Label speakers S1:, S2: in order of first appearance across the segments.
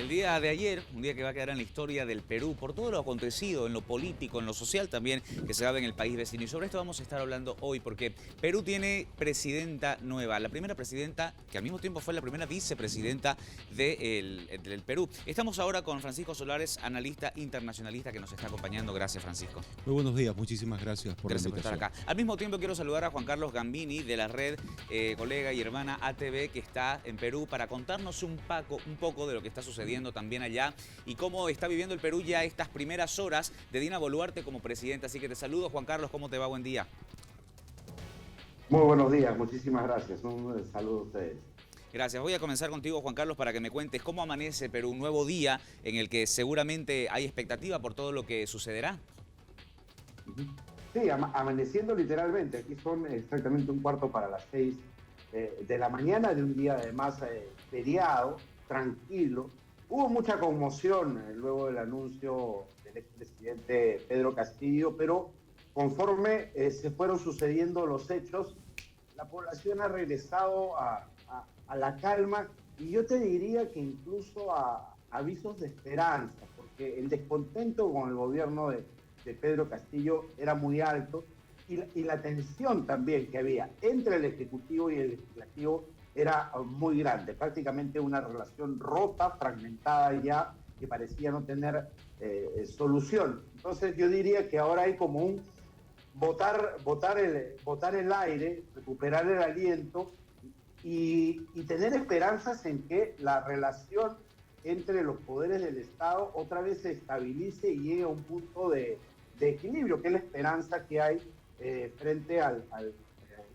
S1: El día de ayer, un día que va a quedar en la historia del Perú por todo lo acontecido en lo político, en lo social también, que se da en el país vecino. Y sobre esto vamos a estar hablando hoy, porque Perú tiene presidenta nueva, la primera presidenta que al mismo tiempo fue la primera vicepresidenta del Perú. Estamos ahora con Francisco Solares, analista internacionalista que nos está acompañando. Gracias, Francisco.
S2: Muy buenos días, muchísimas gracias por la
S1: Gracias por estar
S2: invitación.
S1: acá. Al mismo tiempo quiero saludar a Juan Carlos Gambini de la red colega y hermana ATV que está en Perú para contarnos un poco de lo que está sucediendo también allá y cómo está viviendo el Perú ya estas primeras horas de Dina Boluarte como presidenta. Así que te saludo, Juan Carlos, ¿cómo te va? Buen día.
S3: Muy buenos días, muchísimas gracias. Un saludo a ustedes.
S1: Gracias. Voy a comenzar contigo, Juan Carlos, para que me cuentes cómo amanece Perú, un nuevo día en el que seguramente hay expectativa por todo lo que sucederá.
S3: Sí, amaneciendo literalmente. Aquí son exactamente un cuarto para las 6 de la mañana de un día además feriado, tranquilo. Hubo mucha conmoción luego del anuncio del expresidente Pedro Castillo, pero conforme se fueron sucediendo los hechos, la población ha regresado a la calma y yo te diría que incluso a avisos de esperanza, porque el descontento con el gobierno de Pedro Castillo era muy alto y la tensión también que había entre el Ejecutivo y el Legislativo era muy grande, prácticamente una relación rota, fragmentada ya, que parecía no tener solución. Entonces yo diría que ahora hay como un botar el aire, recuperar el aliento y tener esperanzas en que la relación entre los poderes del Estado otra vez se estabilice y llegue a un punto de equilibrio, que es la esperanza que hay frente al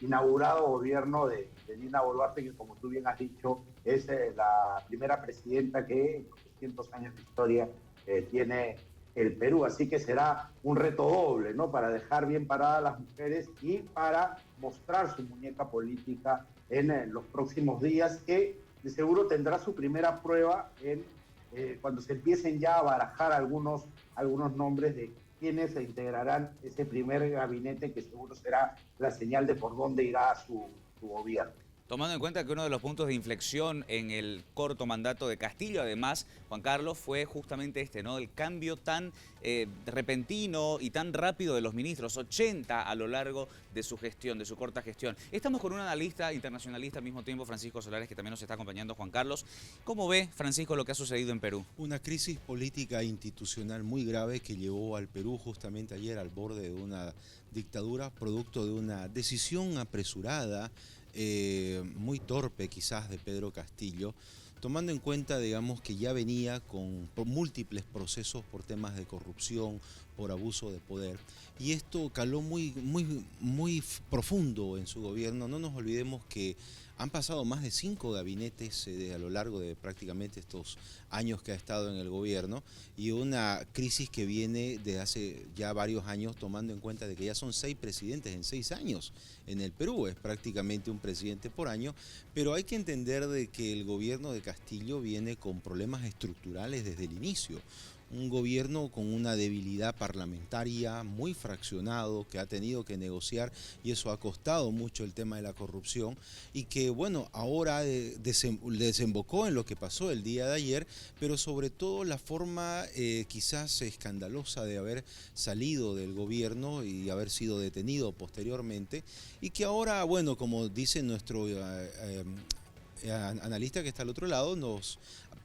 S3: inaugurado gobierno de Dina Boluarte, que como tú bien has dicho, es la primera presidenta que en 200 años de historia tiene el Perú. Así que será un reto doble, ¿no? Para dejar bien paradas las mujeres y para mostrar su muñeca política en los próximos días, que de seguro tendrá su primera prueba cuando se empiecen ya a barajar algunos nombres de quienes se integrarán ese primer gabinete, que seguro será la señal de por dónde irá su gobierno.
S1: Tomando en cuenta que uno de los puntos de inflexión en el corto mandato de Castillo, además, Juan Carlos, fue justamente este, ¿no? El cambio tan repentino y tan rápido de los ministros, 80 a lo largo de su gestión, de su corta gestión. Estamos con un analista internacionalista al mismo tiempo, Francisco Solares, que también nos está acompañando, Juan Carlos. ¿Cómo ve, Francisco, lo que ha sucedido en Perú?
S2: Una crisis política e institucional muy grave que llevó al Perú justamente ayer al borde de una dictadura, producto de una decisión apresurada, muy torpe quizás de Pedro Castillo, tomando en cuenta, digamos, que ya venía por múltiples procesos por temas de corrupción, por abuso de poder, y esto caló muy profundo en su gobierno. No nos olvidemos que han pasado más de 5 gabinetes a lo largo de prácticamente estos años que ha estado en el gobierno, y una crisis que viene de hace ya varios años, tomando en cuenta de que ya son 6 presidentes en 6 años en el Perú. Es prácticamente un presidente por año, pero hay que entender de que el gobierno de Castillo viene con problemas estructurales desde el inicio. Un gobierno con una debilidad parlamentaria, muy fraccionado, que ha tenido que negociar, y eso ha costado mucho el tema de la corrupción, y que bueno, ahora desembocó en lo que pasó el día de ayer, pero sobre todo la forma quizás escandalosa de haber salido del gobierno y haber sido detenido posteriormente, y que ahora, bueno, como dice nuestro analista que está al otro lado,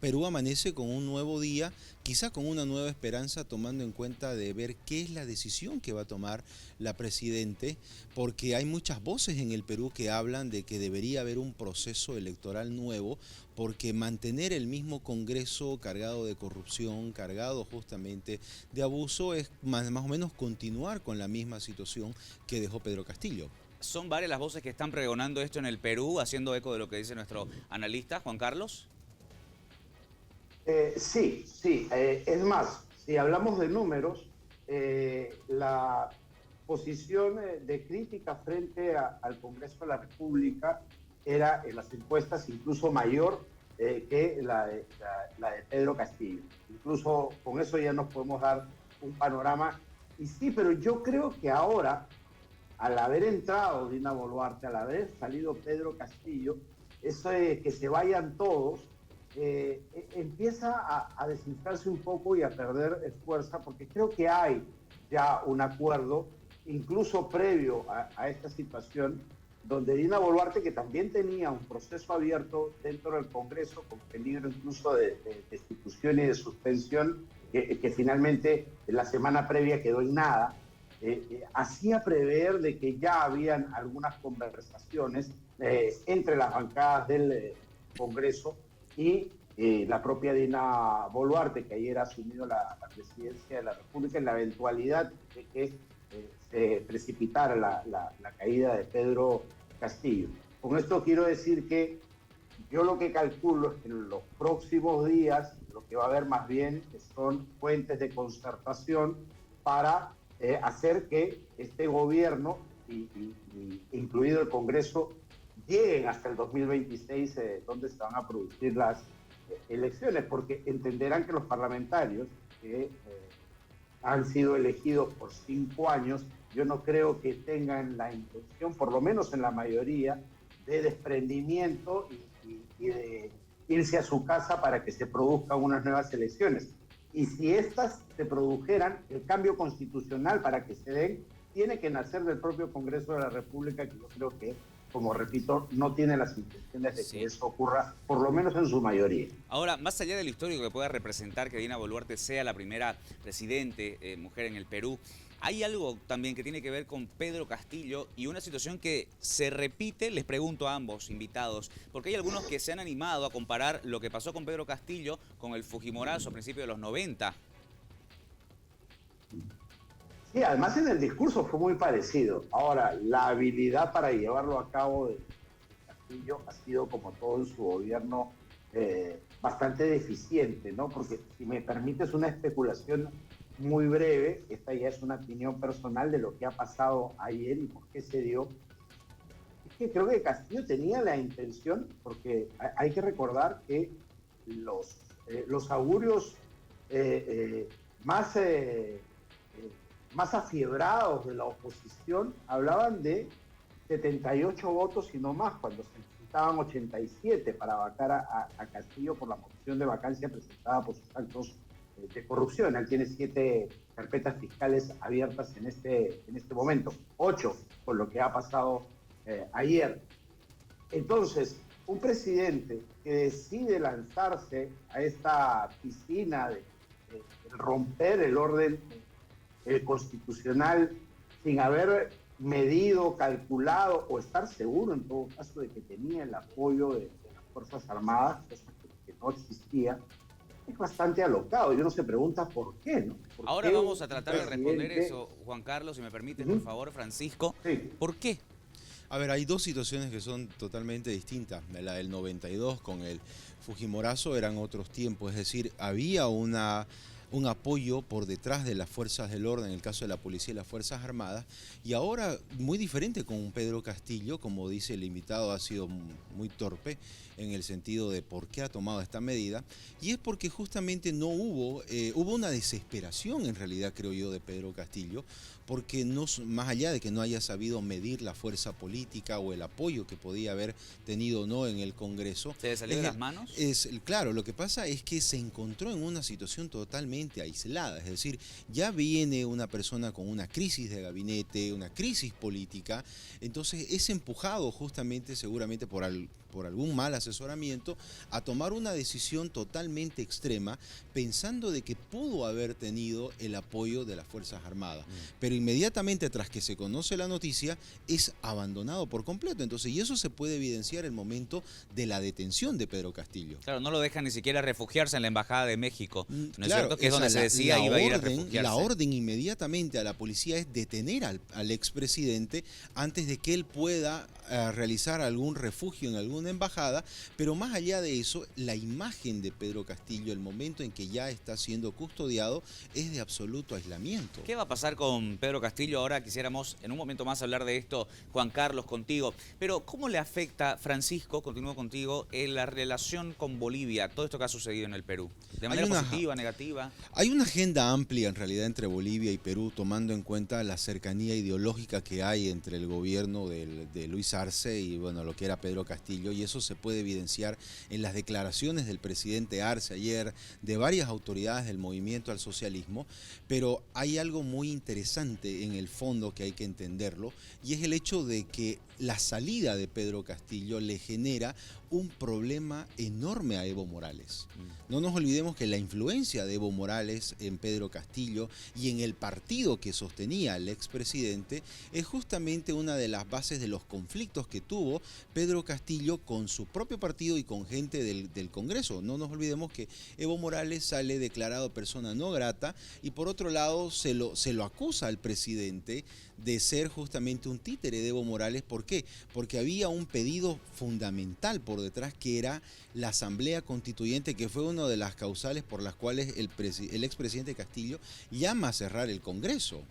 S2: Perú amanece con un nuevo día, quizá con una nueva esperanza, tomando en cuenta de ver qué es la decisión que va a tomar la presidente, porque hay muchas voces en el Perú que hablan de que debería haber un proceso electoral nuevo, porque mantener el mismo Congreso cargado de corrupción, cargado justamente de abuso, es más o menos continuar con la misma situación que dejó Pedro Castillo.
S1: Son varias las voces que están pregonando esto en el Perú, haciendo eco de lo que dice nuestro analista, Juan Carlos.
S3: Sí. Es más, si hablamos de números, la posición de crítica frente al Congreso de la República era en las encuestas incluso mayor que la de Pedro Castillo. Incluso con eso ya nos podemos dar un panorama. Y sí, pero yo creo que ahora, al haber entrado Dina Boluarte, al haber salido Pedro Castillo, eso de que se vayan todos, empieza a desinflarse un poco y a perder fuerza, porque creo que hay ya un acuerdo, incluso previo a esta situación, donde Dina Boluarte, que también tenía un proceso abierto dentro del Congreso, con peligro incluso de destitución y de suspensión, que finalmente en la semana previa quedó en nada, hacía prever de que ya habían algunas conversaciones entre las bancadas del Congreso y la propia Dina Boluarte, que ayer ha asumido la presidencia de la República, en la eventualidad de que se precipitara la caída de Pedro Castillo. Con esto quiero decir que yo lo que calculo es que en los próximos días lo que va a haber más bien son fuentes de concertación para hacer que este gobierno, incluido el Congreso, lleguen hasta el 2026, donde se van a producir las elecciones, porque entenderán que los parlamentarios que han sido elegidos por 5 años, yo no creo que tengan la intención, por lo menos en la mayoría, de desprendimiento y de irse a su casa para que se produzcan unas nuevas elecciones. Y si estas se produjeran, el cambio constitucional para que se den tiene que nacer del propio Congreso de la República, que yo creo que, como repito, no tiene las intenciones de que eso ocurra, por lo menos en su mayoría.
S1: Ahora, más allá del histórico que pueda representar que Dina Boluarte sea la primera presidente mujer en el Perú, hay algo también que tiene que ver con Pedro Castillo y una situación que se repite, les pregunto a ambos invitados, porque hay algunos que se han animado a comparar lo que pasó con Pedro Castillo con el Fujimorazo a principios de los 90.
S3: Sí, además en el discurso fue muy parecido. Ahora, la habilidad para llevarlo a cabo de Castillo ha sido, como todo en su gobierno, bastante deficiente, ¿no? Porque, si me permites una especulación muy breve, esta ya es una opinión personal de lo que ha pasado ayer y por qué se dio. Es que creo que Castillo tenía la intención, porque hay que recordar que los augurios más afiebrados de la oposición hablaban de 78 votos y no más, cuando se necesitaban 87 para vacar a Castillo por la moción de vacancia presentada por sus actos de corrupción. Él tiene 7 carpetas fiscales abiertas en este momento, 8 por lo que ha pasado ayer. Entonces, un presidente que decide lanzarse a esta piscina de romper el orden constitucional sin haber medido, calculado o estar seguro en todo caso de que tenía el apoyo de las Fuerzas Armadas, cosa que no existía, es bastante alocado. Y uno se pregunta por qué, ¿no?
S1: Ahora vamos a tratar de responder eso, Juan Carlos, si me permite, por favor, Francisco.
S3: Sí.
S1: ¿Por qué?
S2: A ver, hay dos situaciones que son totalmente distintas. La del 92 con el Fujimorazo eran otros tiempos, es decir, había un apoyo por detrás de las fuerzas del orden, en el caso de la policía y las Fuerzas Armadas, y ahora muy diferente con Pedro Castillo, como dice el invitado, ha sido muy torpe en el sentido de por qué ha tomado esta medida, y es porque justamente no hubo una desesperación en realidad, creo yo, de Pedro Castillo, porque no, más allá de que no haya sabido medir la fuerza política o el apoyo que podía haber tenido o no en el Congreso.
S1: ¿Se le salió de las manos?
S2: Claro, lo que pasa es que se encontró en una situación totalmente aislada, es decir, ya viene una persona con una crisis de gabinete, una crisis política, entonces es empujado justamente, seguramente por algún mal asesoramiento, a tomar una decisión totalmente extrema, pensando de que pudo haber tenido el apoyo de las Fuerzas Armadas. Pero inmediatamente tras que se conoce la noticia, es abandonado por completo. Entonces, y eso se puede evidenciar el momento de la detención de Pedro Castillo.
S1: Claro, no lo dejan ni siquiera refugiarse en la Embajada de México, ¿no es
S2: Claro,
S1: cierto? Que es donde se decía iba a ir a refugiarse.
S2: La orden inmediatamente a la policía es detener al expresidente antes de que él pueda realizar algún refugio en alguna embajada, pero más allá de eso, la imagen de Pedro Castillo, el momento en que ya está siendo custodiado, es de absoluto aislamiento.
S1: ¿Qué va a pasar con Pedro Castillo? Ahora quisiéramos en un momento más hablar de esto, Juan Carlos, contigo. Pero ¿cómo le afecta, Francisco, continúo contigo, en la relación con Bolivia, todo esto que ha sucedido en el Perú? ¿De manera positiva, negativa?
S2: Hay una agenda amplia en realidad entre Bolivia y Perú, tomando en cuenta la cercanía ideológica que hay entre el gobierno de Luis Arce y bueno, lo que era Pedro Castillo Castillo, y eso se puede evidenciar en las declaraciones del presidente Arce ayer, de varias autoridades del movimiento al socialismo, pero hay algo muy interesante en el fondo que hay que entenderlo, y es el hecho de que la salida de Pedro Castillo le genera un problema enorme a Evo Morales. No nos olvidemos que la influencia de Evo Morales en Pedro Castillo y en el partido que sostenía al expresidente es justamente una de las bases de los conflictos que tuvo Pedro Castillo con su propio partido y con gente del Congreso. No nos olvidemos que Evo Morales sale declarado persona no grata y por otro lado se lo acusa al presidente de ser justamente un títere de Evo Morales. ¿Por qué? Porque había un pedido fundamental por detrás, que era la Asamblea Constituyente, que fue una de las causales por las cuales el expresidente Castillo llama a cerrar el Congreso.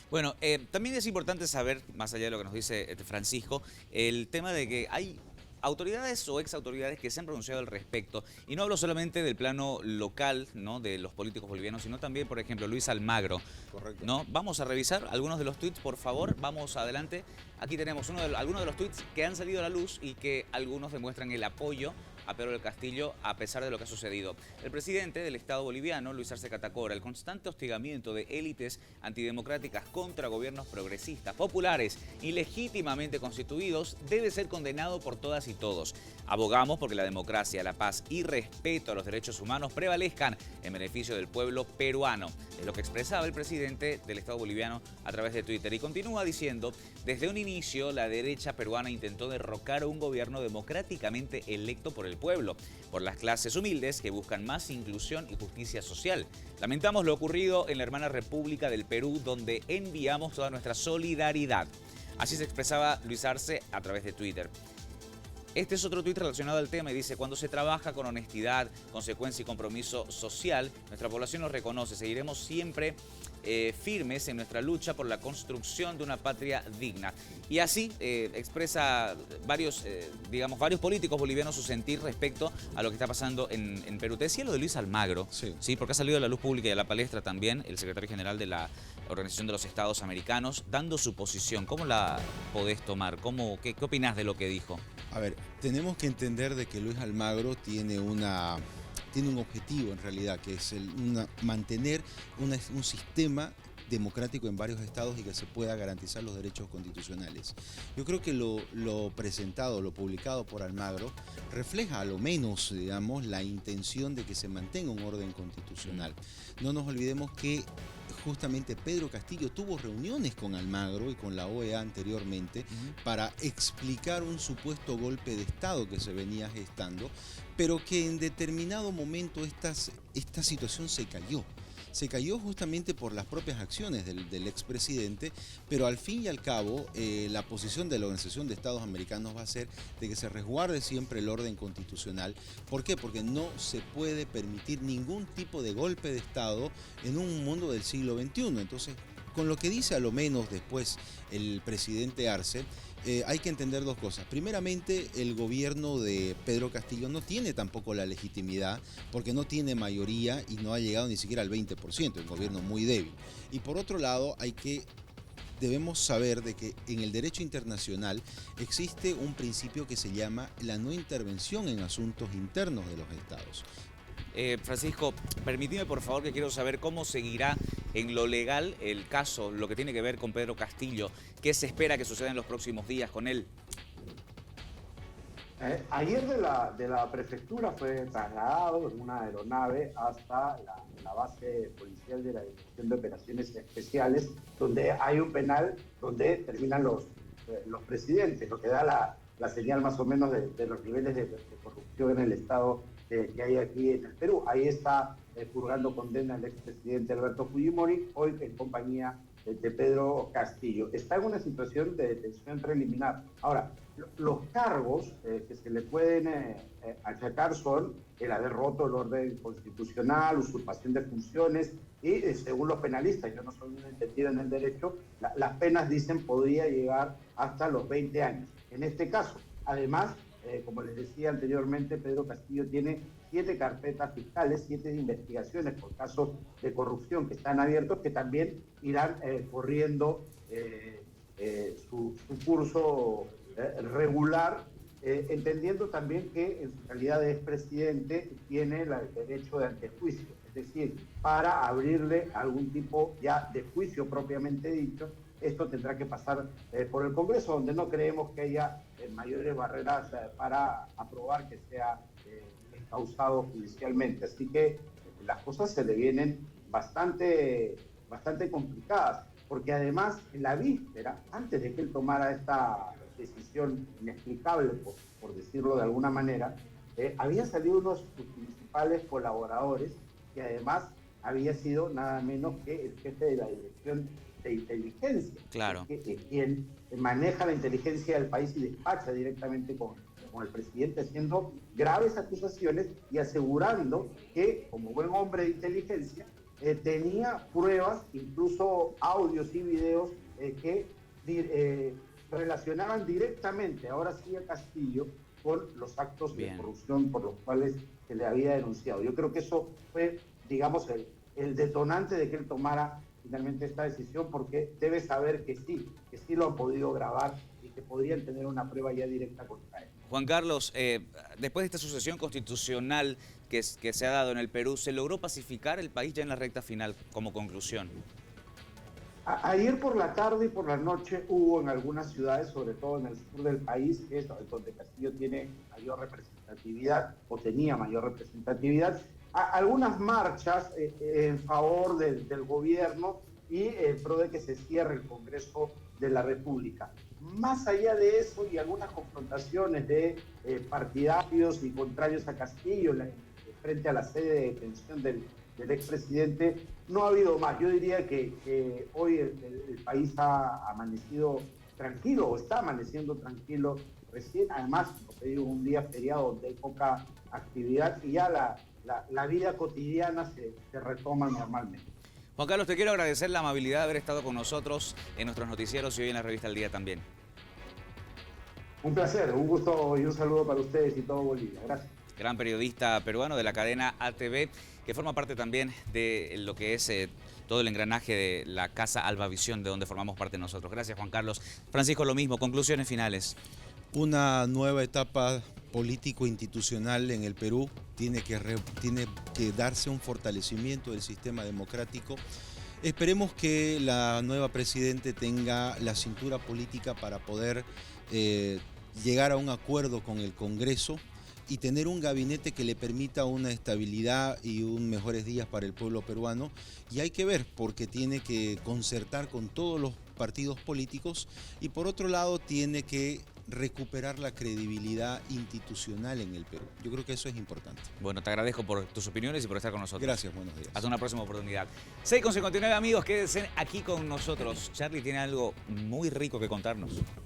S1: Bueno, también es importante saber, más allá de lo que nos dice Francisco, el tema de que hay autoridades o exautoridades que se han pronunciado al respecto. Y no hablo solamente del plano local, ¿no?, de los políticos bolivianos, sino también, por ejemplo, Luis Almagro.
S2: Correcto.
S1: ¿No? Vamos a revisar algunos de los tweets, por favor. Vamos adelante. Aquí tenemos algunos de los tweets que han salido a la luz y que algunos demuestran el apoyo a Pedro del Castillo a pesar de lo que ha sucedido. El presidente del Estado boliviano, Luis Arce Catacora, el constante hostigamiento de élites antidemocráticas contra gobiernos progresistas, populares y legítimamente constituidos debe ser condenado por todas y todos. Abogamos porque la democracia, la paz y respeto a los derechos humanos prevalezcan en beneficio del pueblo peruano. Es lo que expresaba el presidente del Estado boliviano a través de Twitter. Y continúa diciendo: desde un inicio la derecha peruana intentó derrocar a un gobierno democráticamente electo por el pueblo, por las clases humildes que buscan más inclusión y justicia social. Lamentamos lo ocurrido en la hermana República del Perú, donde enviamos toda nuestra solidaridad. Así se expresaba Luis Arce a través de Twitter. Este es otro tuit relacionado al tema y dice: cuando se trabaja con honestidad, consecuencia y compromiso social, nuestra población nos reconoce. Seguiremos siempre firmes en nuestra lucha por la construcción de una patria digna. Y así expresa varios políticos bolivianos su sentir respecto a lo que está pasando en Perú. Te decía lo de Luis Almagro, sí, porque ha salido a la luz pública y a la palestra también el secretario general de la Organización de los Estados Americanos, dando su posición. ¿Cómo la podés tomar? ¿Qué opinás de lo que dijo?
S2: A ver, tenemos que entender de que Luis Almagro tiene un objetivo en realidad, que es mantener un sistema democrático en varios estados y que se pueda garantizar los derechos constitucionales. Yo creo que lo presentado, lo publicado por Almagro, refleja a lo menos, digamos, la intención de que se mantenga un orden constitucional. No nos olvidemos que justamente Pedro Castillo tuvo reuniones con Almagro y con la OEA anteriormente para explicar un supuesto golpe de Estado que se venía gestando, pero que en determinado momento esta situación se cayó. Se cayó justamente por las propias acciones del expresidente, pero al fin y al cabo la posición de la Organización de Estados Americanos va a ser de que se resguarde siempre el orden constitucional. ¿Por qué? Porque no se puede permitir ningún tipo de golpe de Estado en un mundo del siglo XXI. Entonces, con lo que dice a lo menos después el presidente Arce, hay que entender dos cosas. Primeramente, el gobierno de Pedro Castillo no tiene tampoco la legitimidad porque no tiene mayoría y no ha llegado ni siquiera al 20%, un gobierno muy débil. Y por otro lado, debemos saber de que en el derecho internacional existe un principio que se llama la no intervención en asuntos internos de los estados.
S1: Francisco, permíteme por favor, que quiero saber cómo seguirá en lo legal el caso, lo que tiene que ver con Pedro Castillo. ¿Qué se espera que suceda en los próximos días con él?
S3: Ayer de la prefectura fue trasladado en una aeronave hasta la base policial de la Dirección de Operaciones Especiales, donde hay un penal donde terminan los presidentes, lo que da la señal más o menos de los niveles de corrupción en el Estado que hay aquí en el Perú. Ahí está purgando condena el expresidente Alberto Fujimori, hoy en compañía de Pedro Castillo. Está en una situación de detención preliminar. Ahora, los cargos que se le pueden achacar son el haber roto el orden constitucional, usurpación de funciones y, según los penalistas, yo no soy un entendido en el derecho, las penas, dicen, podría llegar hasta los 20 años. En este caso, además, como les decía anteriormente, Pedro Castillo tiene 7 carpetas fiscales, 7 investigaciones por casos de corrupción que están abiertos, que también irán corriendo su curso regular entendiendo también que en su calidad de expresidente tiene el derecho de antejuicio, es decir, para abrirle algún tipo ya de juicio propiamente dicho. Esto tendrá que pasar por el Congreso, donde no creemos que haya mayores barreras para aprobar que sea causado judicialmente. Así que las cosas se le vienen bastante complicadas, porque además en la víspera, antes de que él tomara esta decisión inexplicable, por decirlo de alguna manera, había salido uno de sus principales colaboradores, que además había sido nada menos que el jefe de la Dirección de Inteligencia,
S1: Claro.
S3: quien maneja la inteligencia del país y despacha directamente con el presidente, haciendo graves acusaciones y asegurando que, como buen hombre de inteligencia, tenía pruebas, incluso audios y videos que relacionaban directamente, ahora sí, a Castillo con los actos de corrupción por los cuales se le había denunciado. Yo creo que eso fue, digamos, el detonante de que él tomara finalmente esta decisión, porque debe saber que sí lo han podido grabar y que podrían tener una prueba ya directa contra él.
S1: Juan Carlos, después de esta sucesión constitucional que se ha dado en el Perú, ¿se logró pacificar el país ya en la recta final como conclusión?
S3: Ayer por la tarde y por la noche hubo en algunas ciudades, sobre todo en el sur del país, que es donde Castillo tiene mayor representatividad o tenía mayor representatividad, algunas marchas en favor del gobierno y en pro de que se cierre el Congreso de la República. Más allá de eso y algunas confrontaciones de partidarios y contrarios a Castillo frente a la sede de detención del expresidente, no ha habido más. Yo diría que hoy el país ha amanecido tranquilo, o está amaneciendo tranquilo recién. Además, como te digo, un día feriado donde hay poca actividad y ya la vida cotidiana se retoma normalmente.
S1: Juan Carlos, te quiero agradecer la amabilidad de haber estado con nosotros en nuestros noticieros y hoy en la revista El Día también.
S3: Un placer, un gusto y un saludo para ustedes y todo Bolivia. Gracias.
S1: Gran periodista peruano de la cadena ATV, que forma parte también de lo que es todo el engranaje de la Casa Albavisión, de donde formamos parte nosotros. Gracias, Juan Carlos. Francisco, lo mismo. Conclusiones finales.
S2: Una nueva etapa político-institucional en el Perú. Tiene que darse un fortalecimiento del sistema democrático. Esperemos que la nueva presidente tenga la cintura política para poder llegar a un acuerdo con el Congreso y tener un gabinete que le permita una estabilidad y un mejores días para el pueblo peruano. Y hay que ver, porque tiene que concertar con todos los partidos políticos y por otro lado tiene que recuperar la credibilidad institucional en el Perú. Yo creo que eso es importante.
S1: Bueno, te agradezco por tus opiniones y por estar con nosotros.
S2: Gracias, buenos días.
S1: Hasta una próxima oportunidad. 6:59, amigos, quédense aquí con nosotros. Charlie tiene algo muy rico que contarnos.